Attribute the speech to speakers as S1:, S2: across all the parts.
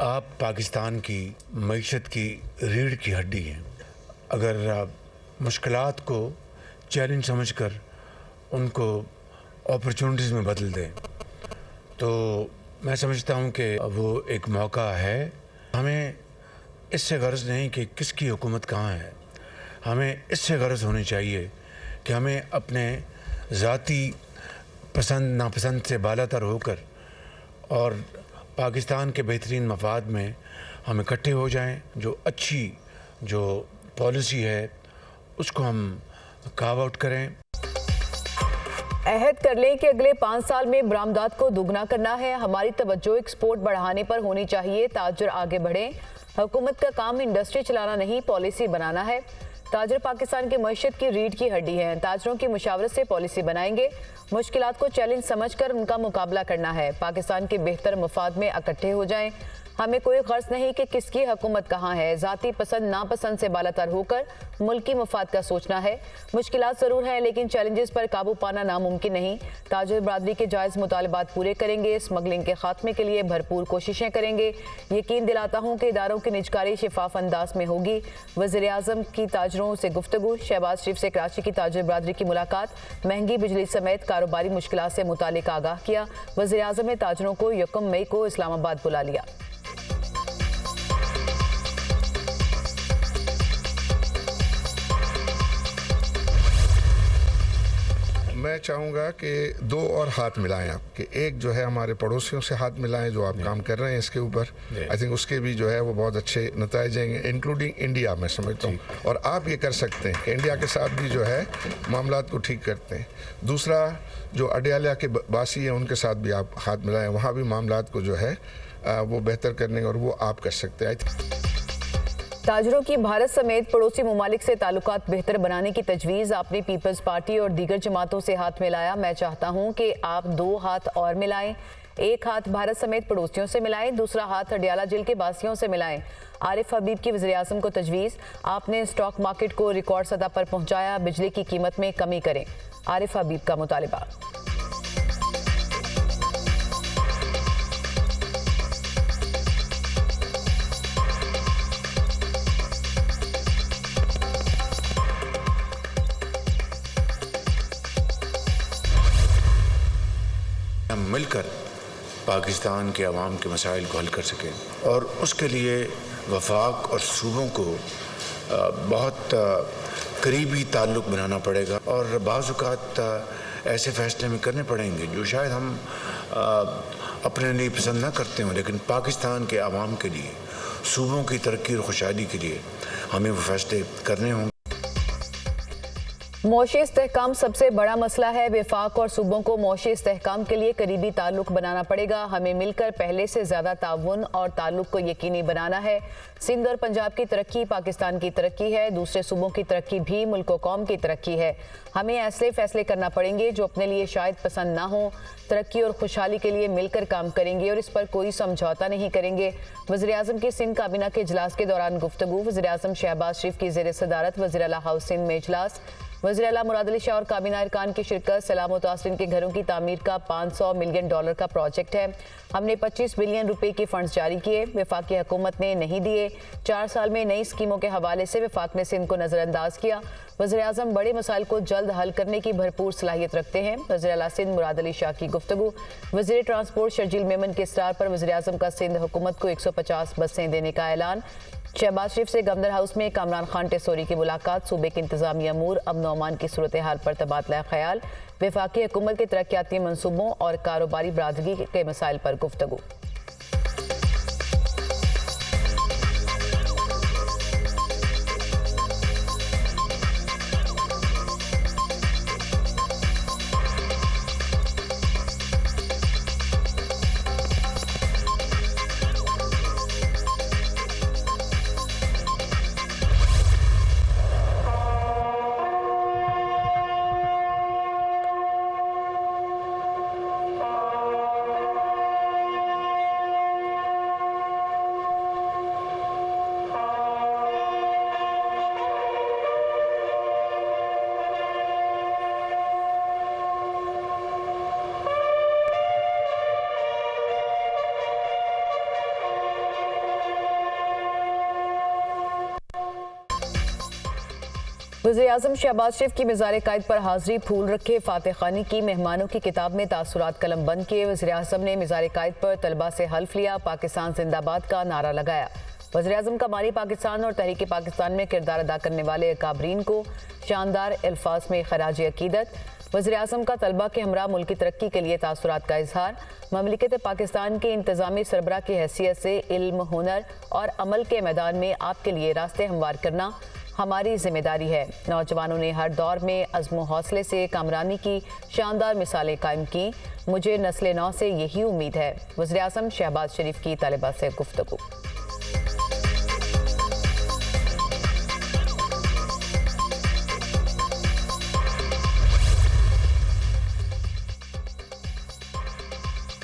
S1: आप पाकिस्तान की मईशत की रीढ़ की हड्डी हैं। अगर आप मुश्किलात को चैलेंज समझकर उनको अपॉर्चुनिटीज़ में बदल दें तो मैं समझता हूं कि वो एक मौका है। हमें इससे गर्ज़ नहीं कि किसकी हुकूमत कहाँ है, हमें इससे गर्ज़ होनी चाहिए कि हमें अपने ज़ाती पसंद नापसंद से बालातर होकर और पाकिस्तान के बेहतरीन मफाद में हम इकट्ठे हो जाएं। जो अच्छी जो पॉलिसी है उसको हम कार्व आउट करें।
S2: अहद कर लें कि अगले 5 साल में बरामदात को दुगना करना है। हमारी तवज्जो एक्सपोर्ट बढ़ाने पर होनी चाहिए। ताजर आगे बढ़ें। हुकूमत का काम इंडस्ट्री चलाना नहीं, पॉलिसी बनाना है। ताजर पाकिस्तान की मईशत की रीढ़ की हड्डी हैं। ताजरों की मुशावरत से पॉलिसी बनाएंगे। मुश्किलात को चैलेंज समझकर उनका मुकाबला करना है। पाकिस्तान के बेहतर मफाद में इकट्ठे हो जाएं। हमें कोई गर्ज नहीं कि किसकी हुकूमत कहाँ है। ज़ाती पसंद नापसंद से बालातर होकर मुल्की मफाद का सोचना है। मुश्किलात ज़रूर हैं लेकिन चैलेंजेस पर काबू पाना नामुमकिन नहीं। ताजर बरादरी के जायज़ मुतालबात पूरे करेंगे। स्मगलिंग के खात्मे के लिए भरपूर कोशिशें करेंगे। यकीन दिलाता हूँ कि इदारों की निजकारी शिफाफ अंदाज में होगी। वज़ीर आज़म की ताजरों से गुफ्तगू। शहबाज शरीफ से कराची की ताजर बरादरी की मुलाकात। महंगी बिजली समेत कारोबारी मुश्किलात से मुतालिक आगाह किया। वज़ीर आज़म ने ताजरों को 1 मई को इस्लामाबाद बुला लिया।
S3: मैं चाहूँगा कि 2 और हाथ मिलाएं आप, कि एक जो है हमारे पड़ोसियों से हाथ मिलाएं जो आप काम कर रहे हैं इसके ऊपर। आई थिंक उसके भी जो है वो बहुत अच्छे नताइज आएंगे, इंक्लूडिंग इंडिया। मैं समझता हूँ और आप ये कर सकते हैं कि इंडिया के साथ भी जो है मामलात को ठीक करते हैं। दूसरा, जो अडयाला के बासी हैं उनके साथ भी आप हाथ मिलाएं, वहाँ भी मामलात को जो है वो बेहतर करने और वो आप कर सकते हैं।
S2: ताजरों की भारत समेत पड़ोसी ममालिक से ताल्लुकात बेहतर बनाने की तजवीज़। आपने पीपल्स पार्टी और दीगर जमातों से हाथ मिलाया। मैं चाहता हूं कि आप 2 हाथ और मिलाएं। एक हाथ भारत समेत पड़ोसियों से मिलाएं, दूसरा हाथ अडयाला जेल के बासियों से मिलाएं। आरिफ हबीब की वज़ीर आज़म को तजवीज़। आपने स्टॉक मार्केट को रिकॉर्ड सतह पर पहुँचाया। बिजली की कीमत में कमी करें। आरिफ हबीब का मुतालिबा।
S1: हम मिलकर पाकिस्तान के अवाम के मसाइल को हल कर सकें और उसके लिए वफाक और सूबों को बहुत करीबी ताल्लुक़ बनाना पड़ेगा और बाज़ औक़ात ऐसे फ़ैसले में करने पड़ेंगे जो शायद हम अपने लिए पसंद ना करते हों, लेकिन पाकिस्तान के अवाम के लिए, सूबों की तरक्की और खुशहाली के लिए हमें वो फ़ैसले करने होंगे।
S2: मौशी इस्तेहकाम सबसे बड़ा मसला है। वफाक और सूबों को मौशी इस्तेहकाम के लिए करीबी ताल्लुक़ बनाना पड़ेगा। हमें मिलकर पहले से ज़्यादा ताउन और ताल्लुक़ को यकीनी बनाना है। सिंध और पंजाब की तरक्की पाकिस्तान की तरक्की है, दूसरे सूबों की तरक्की भी मुल्क व कौम की तरक्की है। हमें ऐसे फैसले करना पड़ेंगे जो अपने लिए शायद पसंद ना हो। तरक्की और खुशहाली के लिए मिलकर काम करेंगे और इस पर कोई समझौता नहीं करेंगे। वज़ीर आज़म की सिंध काबीना के इजलास के दौरान गुफ्तगू। वज़ीर आज़म शहबाज शरीफ की ज़ेर सदारत वज़ीर आला हाउस सिंध में इजलास। वज़ीर आला मुराद अली शाह और काबीना अरकान की शिरकत। सैलाब मुतासरीन के घरों की तामीर का $500 मिलियन का प्रोजेक्ट है। हमने 25 बिलियन रुपए के फंड्स जारी किए, वफाकी हुकूमत ने नहीं दिए। 4 साल में नई स्कीमों के हवाले से वफाक ने सिंध को नज़रअंदाज किया। वज़ीर आज़म बड़े मसाइल को जल्द हल करने की भरपूर सलाहियत रखते हैं। वज़ीर आला सिंध मुराद अली शाह की गुफ्तगू। वज़ीर ट्रांसपोर्ट शर्जील मेमन के इसरार पर वज़ीर आज़म का सिंध हुकूमत को 150 बसें देने का ऐलान। शहबाज शरीफ से गवर्नर हाउस में कामरान खान टेसोरी की मुलाकात। सूबे के इंतजामी अमूर अमन अमान की सूरत हाल पर तबादला ख्याल। वफाकी हुकूमत के तरक्याती मनसूबों और कारोबारी बरादरी के मसाइल पर गुफ्तगू। वज़ीर-ए-आज़म शहबाज शरीफ की मज़ार-ए-कायद पर हाज़री, फूल रखे, फातह ख़ानी की, मेहमानों की किताब में तासुरात कलम बंद किए। वज़ीर-ए-आज़म ने मज़ार-ए-कायद पर तलबा से हल्फ लिया, पाकिस्तान जिंदाबाद का नारा लगाया। वज़ीर-ए-आज़म का मानी पाकिस्तान और तहरीक पाकिस्तान में किरदार अदा करने वाले अकाबरीन को शानदार अल्फाज में खराज अकीदत। वज़ीर-ए-आज़म का तलबा के हमरा मुल्क की तरक्की के लिए तासुरात का इजहार। ममलिकत पाकिस्तान के इंतज़ामी सरबराह की हैसियत से इल्म, हुनर और अमल के मैदान में आपके लिए रास्ते हमवार करना हमारी जिम्मेदारी है। नौजवानों ने हर दौर में अज़्म हौसले से कामरानी की शानदार मिसालें कायम की। मुझे नस्ल नौ से यही उम्मीद है। वज़ीर-ए-आज़म शहबाज शरीफ की तालिबा से गुफ्तगू।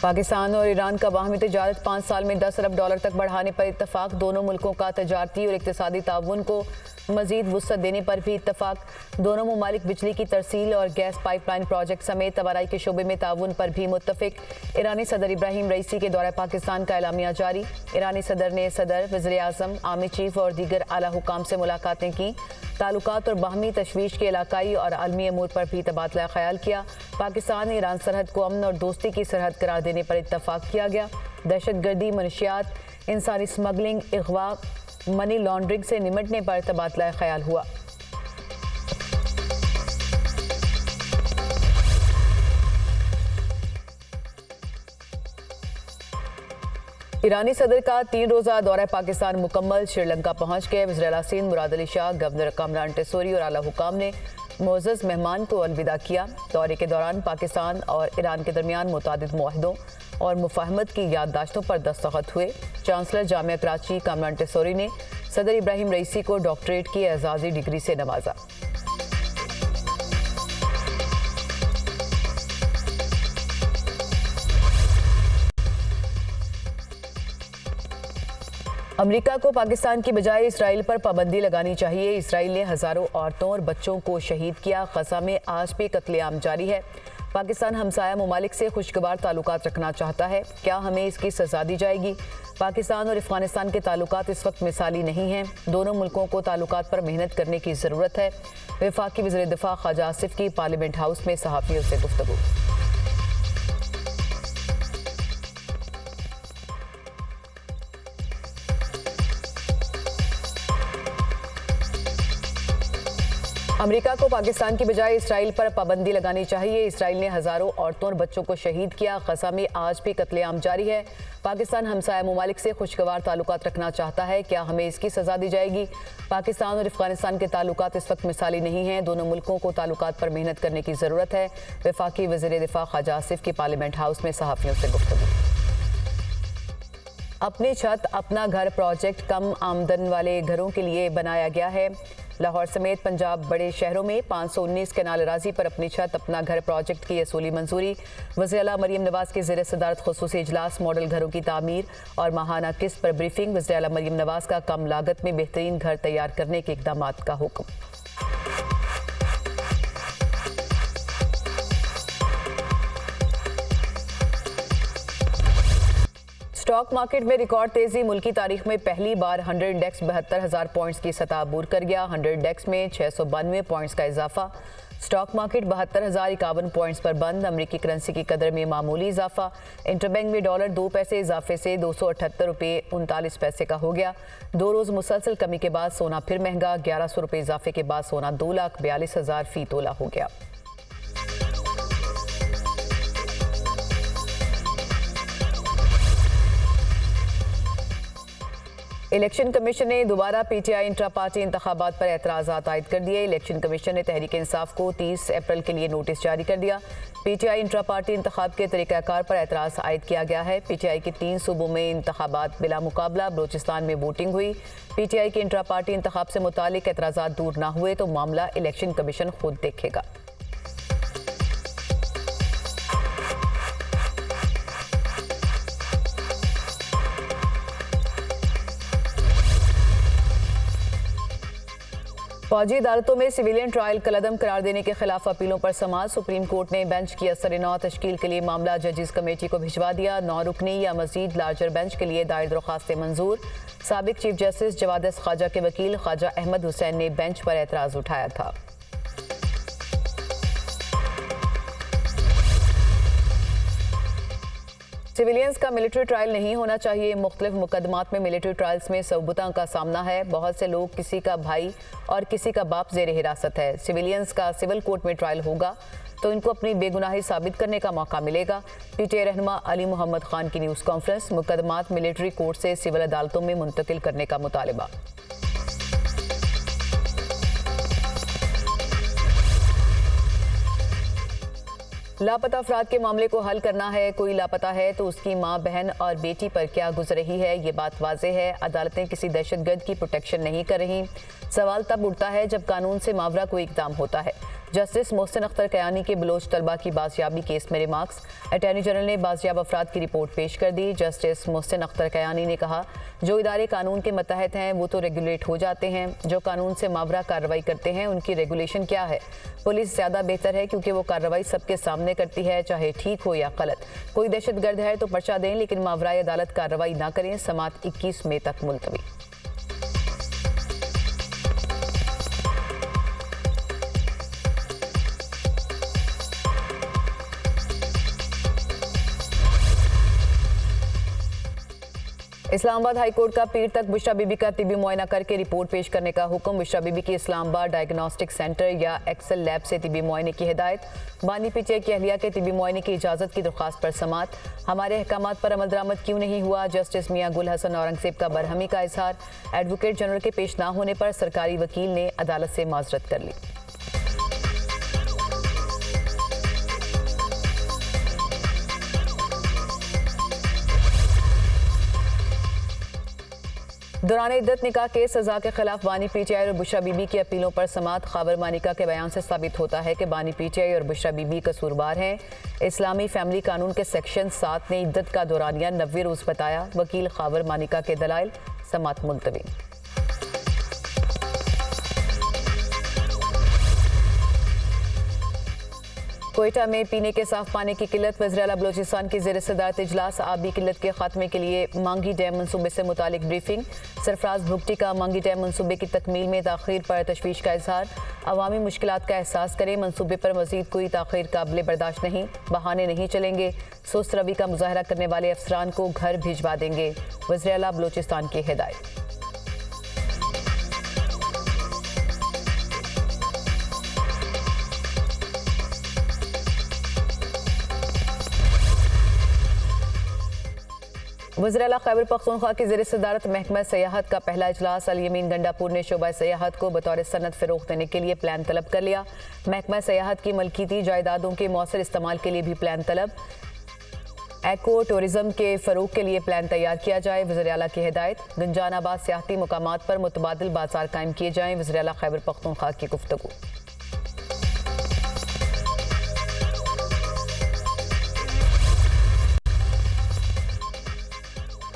S2: पाकिस्तान और ईरान का बाहमी तिजारत 5 साल में $10 अरब तक बढ़ाने पर इत्तफाक। दोनों मुल्कों का तजारती और इक्तिसादी ताउन को मजीद वुसअत देने पर भी इत्तफाक। दोनों ममालिक बिजली की तरसील और गैस पाइपलाइन प्रोजेक्ट समेत तवाराई के शोबे में ताउन पर भी मुत्तफिक। ईरानी सदर इब्राहिम रईसी के दौरे पाकिस्तान का एलामिया जारी। ईरानी सदर ने सदर, वज़ीर-ए-आज़म, आर्मी चीफ और दीगर आला हुकाम से मुलाकातें की। ताल्लुकात और बाहमी तशवीश के इलाकाई और आलमी अमूर पर भी तबादला ख्याल किया। पाकिस्तान ईरान सरहद को अमन और दोस्ती की सरहद करार देने पर इत्तफाक किया गया। दहशतगर्दी, मनशियात, इंसानी स्मगलिंग, अगवा, मनी लॉन्ड्रिंग से निमटने पर तबादला ख्याल हुआ। ईरानी सदर का 3 रोज़ा दौरा पाकिस्तान मुकम्मल। श्रीलंका पहुंच गए वज़ीर-ए-आला सिंध मुराद अली शाह, गवर्नर कामरान टेसोरी और आला हुकाम ने मोअज़्ज़ज़ मेहमान को अलविदा किया। दौरे के दौरान पाकिस्तान और ईरान के दरमियान मुतादिद मुआहदों और मुफाहमत की याददाश्तों पर दस्तखत हुए। चांसलर जामिया कराची कामरान टेसोरी ने सदर इब्राहिम रईसी को डॉक्टरेट की एजाज़ी डिग्री से नवाजा। अमेरिका को पाकिस्तान की बजाय इसराइल पर पाबंदी लगानी चाहिए। इसराइल ने हज़ारों औरतों और बच्चों को शहीद किया। ग़ज़ा में आज भी कत्लेआम जारी है। पाकिस्तान हमसाया ममालिक से खुशगवार ताल्लुकात रखना चाहता है। क्या हमें इसकी सज़ा दी जाएगी? पाकिस्तान और अफ़गानिस्तान के ताल्लुकात इस वक्त मिसाली नहीं हैं। दोनों मुल्कों को ताल्लुकात पर मेहनत करने की ज़रूरत है। वफाकी वज़ीर दिफ़ा ख्वाजा आसिफ की पार्लियामेंट हाउस में सहाफ़ियों से गुफ्तगू। अमेरिका को पाकिस्तान की बजाय इसराइल पर पाबंदी लगानी चाहिए। इसराइल ने हज़ारों औरतों और बच्चों को शहीद किया। ग़ज़ा में आज भी कत्लेआम जारी है। पाकिस्तान हमसाया ममालिक से खुशगवार ताल्लुकात रखना चाहता है। क्या हमें इसकी सज़ा दी जाएगी? पाकिस्तान और अफ़गानिस्तान के ताल्लुकात इस वक्त मिसाली नहीं हैं। दोनों मुल्कों को ताल्लुकात पर मेहनत करने की ज़रूरत है। वफाकी वज़ीर दिफ़ा ख्वाजा आसिफ की पार्लियामेंट हाउस में सहाफ़ियों से गुफ्तगू। अपनी छत अपना घर प्रोजेक्ट कम आमदन वाले घरों के लिए बनाया गया है। लाहौर समेत पंजाब बड़े शहरों में 519 कैनाल अराजी पर अपनी छत अपना घर प्रोजेक्ट की असूली मंजूरी। वज़ीर-ए-आला मरीम नवाज़ के ज़ेर सदारत ख़ुसूसी इजलास, मॉडल घरों की तामीर और माहाना किस्त पर ब्रीफिंग। वज़ीर-ए-आला मरीम नवाज़ का कम लागत में बेहतरीन घर तैयार करने के इक़दामात का हुक्म। स्टॉक मार्केट में रिकॉर्ड तेजी। मुल्की तारीख में पहली बार 100 इंडेक्स 72,000 पॉइंट्स की सतह अबूर कर गया। 100 इंडेक्स में 692 पॉइंट्स का इजाफा। स्टॉक मार्केट 72,051 पॉइंट्स पर बंद। अमरीकी करेंसी की कदर में मामूली इजाफा। इंटरबैंक में डॉलर 2 पैसे इजाफे से 278 रुपये 39 पैसे का हो गया। 2 रोज़ मुसलसल कमी के बाद सोना फिर महंगा। 1100 रुपये इजाफे के बाद सोना 2,42,000 फी तोला हो गया। इलेक्शन कमीशन ने दोबारा पीटीआई इंट्रा पार्टी इंतखाबात पर एतराज़ात आयद कर दिए। इलेक्शन कमीशन ने तहरीक इंसाफ को 30 अप्रैल के लिए नोटिस जारी कर दिया। पीटीआई इंट्रा पार्टी इंतखाब के तरीक़ाकार पर एतराज़ आयद किया गया है। पीटीआई के 3 सूबों में इंतखाबात बिला मुकाबला। बलोचिस्तान में वोटिंग हुई। पीटीआई के इंट्रा पार्टी इंतखाब से मुतालिक एतराज़ात दूर न हुए तो मामला इलेक्शन कमीशन खुद देखेगा। फौजी अदालतों में सिविलियन ट्रायल कलअदम करार देने के खिलाफ अपीलों पर समाअत। सुप्रीम कोर्ट ने बेंच की असर-ए-नौ तश्कील के लिए मामला जजेस कमेटी को भिजवा दिया। 9 रुकनी या मजीद लार्जर बेंच के लिए दायर दरख्वास्तें मंजूर। साबिक chief justice Jawwad S Khawaja के वकील ख्वाजा अहमद हुसैन ने बेंच पर एतराज उठाया था। सिविलियंस का मिलिट्री ट्रायल नहीं होना चाहिए। मुख्तलिफ मुकदमात में मिलिट्री ट्रायल्स में सबूतां का सामना है। बहुत से लोग किसी का भाई और किसी का बाप ज़ेर हिरासत है। सिविलियंस का सिविल कोर्ट में ट्रायल होगा तो इनको अपनी बेगुनाही साबित करने का मौका मिलेगा। पीटीआई रहनुमा अली मोहम्मद खान की न्यूज़ कॉन्फ्रेंस। मुकदमात मिलिट्री कोर्ट से सिविल अदालतों में मुंतकिल करने का मुतालबा। लापता अफराद के मामले को हल करना है। कोई लापता है तो उसकी माँ, बहन और बेटी पर क्या गुजर रही है, ये बात वाज़ेह है। अदालतें किसी दहशतगर्द की प्रोटेक्शन नहीं कर रही। सवाल तब उठता है जब कानून से मावरा कोई इकदाम होता है। जस्टिस मोहसिन अख्तर कयानी के बलोच तलबा की बाजियाबी केस में रिमार्क्स। अटॉर्नी जनरल ने बाजियाब अफराद की रिपोर्ट पेश कर दी। जस्टिस मोहसिन अख्तर कयानी ने कहा, जो इदारे कानून के मतहत हैं वो तो रेगुलेट हो जाते हैं। जो कानून से मावरा कार्रवाई करते हैं उनकी रेगुलेशन क्या है? पुलिस ज़्यादा बेहतर है क्योंकि वो कार्रवाई सबके सामने करती है, चाहे ठीक हो या गलत। कोई दहशतगर्द है तो पर्चा दें, लेकिन मावराए अदालत कार्रवाई ना करें। समाअत 21 मई तक मुलतवी। इस्लामाबाद हाई कोर्ट का पीर तक बुशरा बीबी का तिबी मुआयना करके रिपोर्ट पेश करने का हुक्म। बुशरा बीबी की इस्लामाबाद डायग्नोस्टिक सेंटर या एक्सेल लैब से तिबी मुआयने की हिदायत। बानी पीटीआई की अहलिया के तिबी मुआयने की इजाज़त की दरख्वास्त पर समाअत। हमारे अहकामात पर अमल दरामद क्यों नहीं हुआ? जस्टिस मियां गुल हसन औरंगजेब का बरहमी का इजहार। एडवोकेट जनरल के पेश ना होने पर सरकारी वकील ने अदालत से माजरत कर ली। दौरान इद्दत निकाह के सजा के खिलाफ बानी पीटीआई और बुशरा बीबी की अपीलों पर समाअत। खाबर मानिका के बयान से साबित होता है कि बानी पीटीआई और बुशरा बीबी कसूरवार हैं। इस्लामी फैमिली कानून के सेक्शन 7 ने इद्दत का दौरानिया 90 रोज़ बताया। वकील खाबर मानिका के दलाइल। समाअत मुलतवी। कोयटा में पीने के साफ पानी की किल्लत। वज़ीर आला बलोचिस्तान की ज़ेर सदारत इजलास। आबी किल्लत के खात्मे के लिए मांगी डैम मनसूबे से मुतालिक ब्रीफिंग। सरफराज भुगटी का मांगी डैम मनसूबे की तकमील में ताख़ीर पर तशवीश का इजहार। अवामी मुश्किलात का एहसास करें, मनसूबे पर मज़ीद कोई ताख़ीर काबिल बर्दाश्त नहीं। बहाने नहीं चलेंगे। सुस्त रवि का मुजाहरा करने वाले अफसरान को घर भिजवा देंगे। वज़ीर आला बलोचिस्तान की हिदायत। वज़ीर आला खैबर पख्तूनख्वा की ज़ेर सदारत महकमा सयाहत का पहला इजलास। अल यमीन गंडापुर ने शोबा सयाहत को बतौर सनत फ़रोग़ देने के लिए प्लान तलब कर लिया। महकमा सयाहत की मलकीती जायदादों के मौसर इस्तेमाल के लिए भी प्लान तलब। एको टूरिज़म के फ़रोग़ के लिए प्लान तैयार किया जाए। वज़ीर आला की हिदायत। गंजानाबाद सियाहती मुकामात पर मुतबादिल बाजार कायम किए जाएँ। वज़ीर आला खैबर पख्तूनख्वा की गुफ्तगू।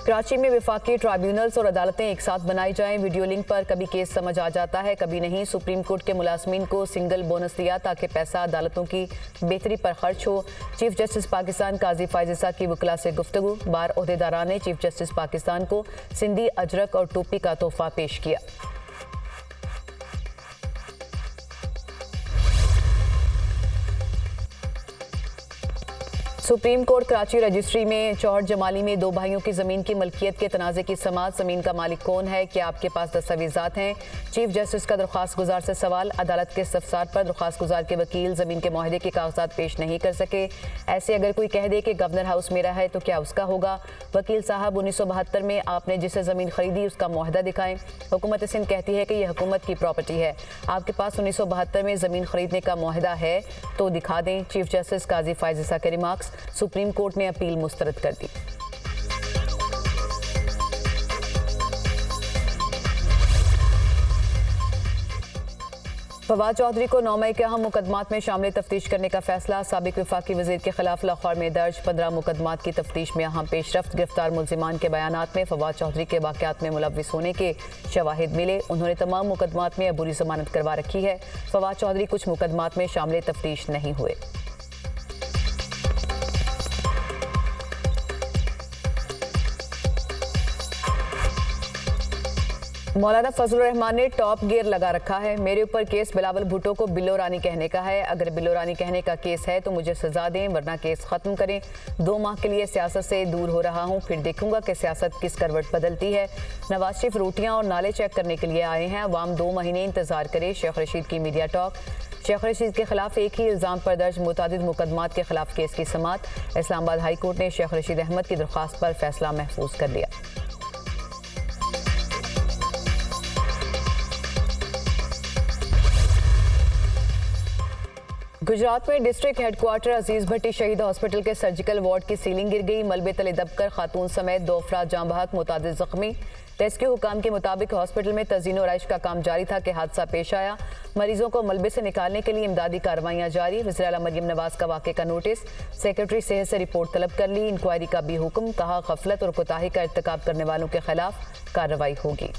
S2: कराची में वफाकी ट्राइब्यूनल्स और अदालतें एक साथ बनाई जाएं। वीडियो लिंक पर कभी केस समझ आ जाता है, कभी नहीं। सुप्रीम कोर्ट के मुलाजमीन को सिंगल बोनस दिया ताकि पैसा अदालतों की बेहतरी पर खर्च हो। चीफ जस्टिस पाकिस्तान काजी फायज़ की वकला से गुफ्तगू। बार ओहदेदारान ने चीफ जस्टिस पाकिस्तान को सिंधी अजरक और टोपी का तोहफा पेश किया। सुप्रीम कोर्ट कराची रजिस्ट्री में चौहट जमाली में 2 भाइयों की ज़मीन की मलकियत के तनाज़े की समाअत। ज़मीन का मालिक कौन है? क्या आपके पास दस्तावेज़ात हैं? चीफ जस्टिस का दरख्वास्त गुजार से सवाल। अदालत के इस्तफसार पर दरख्वास्त गुजार के वकील ज़मीन के मुआहदे के कागजात पेश नहीं कर सके। ऐसे अगर कोई कह दे कि गवर्नर हाउस मेरा है तो क्या उसका होगा? वकील साहब 1972 में आपने जिससे ज़मीन खरीदी उसका मुआहदा दिखाएं। हुकूमत सिंध कहती है कि यह हुकूमत की प्रॉपर्टी है। आपके पास 1972 में ज़मीन खरीदने का मुआहदा है तो दिखा दें। चीफ जस्टिस काजी फायज़ के रिमार्क्स। सुप्रीम कोर्ट ने अपील मुस्तरद कर दी। फवाद चौधरी को 9 मई के अहम मुकदमात में शामिल तफ्तीश करने का फैसला। साबिक वफाकी वजीर के खिलाफ लाहौर में दर्ज 15 मुकदमात की तफ्तीश में अहम पेशरफ्त। गिरफ्तार मुलजिमान के बयानात में फवाद चौधरी के वाक़यात में मुलव्विस होने के शवाहिद मिले। उन्होंने तमाम मुकदमात में अबूरी जमानत करवा रखी है। फवाद चौधरी कुछ मुकदमात में शामिल तफ्तीश नहीं हुए। मौलाना फजलुर रहमान ने टॉप गियर लगा रखा है। मेरे ऊपर केस बिलावल भुट्टो को बिल्लो रानी कहने का है। अगर बिल्लो रानी कहने का केस है तो मुझे सजा दें, वरना केस खत्म करें। 2 माह के लिए सियासत से दूर हो रहा हूं, फिर देखूंगा कि सियासत किस करवट बदलती है। नवाज शरीफ रोटियां और नाले चेक करने के लिए आए हैं। अवाम 2 महीने इंतजार करे। शेख रशीद की मीडिया टॉक। शेख रशीद के खिलाफ एक ही इल्ज़ाम पर दर्ज मुतादिद मुकदमात के खिलाफ केस की समाअत। इस्लामाबाद हाई कोर्ट ने शेख रशीद अहमद की दरख्वास्त पर फैसला महफूज कर लिया। गुजरात में डिस्ट्रिक्ट हेडक्वार्टर अजीज भट्टी शहीद हॉस्पिटल के सर्जिकल वार्ड की सीलिंग गिर गई। मलबे तले दबकर खातून समेत 2 अफराद जाँ बहक, मुतादिद जख्मी। रेस्क्यू हुकाम के मुताबिक हॉस्पिटल में तज़ीन और आइश का काम जारी था कि हादसा पेश आया। मरीजों को मलबे से निकालने के लिए इमदादी कार्रवाइयाँ जारी। वज़ीर आला मरियम नवाज का वाक़े का नोटिस। सेक्रेटरी सेहत से रिपोर्ट तलब कर ली। इंक्वायरी का भी हुक्म। कहा गफलत और कोताही का इर्तिकाब करने वालों के खिलाफ कार्रवाई होगी।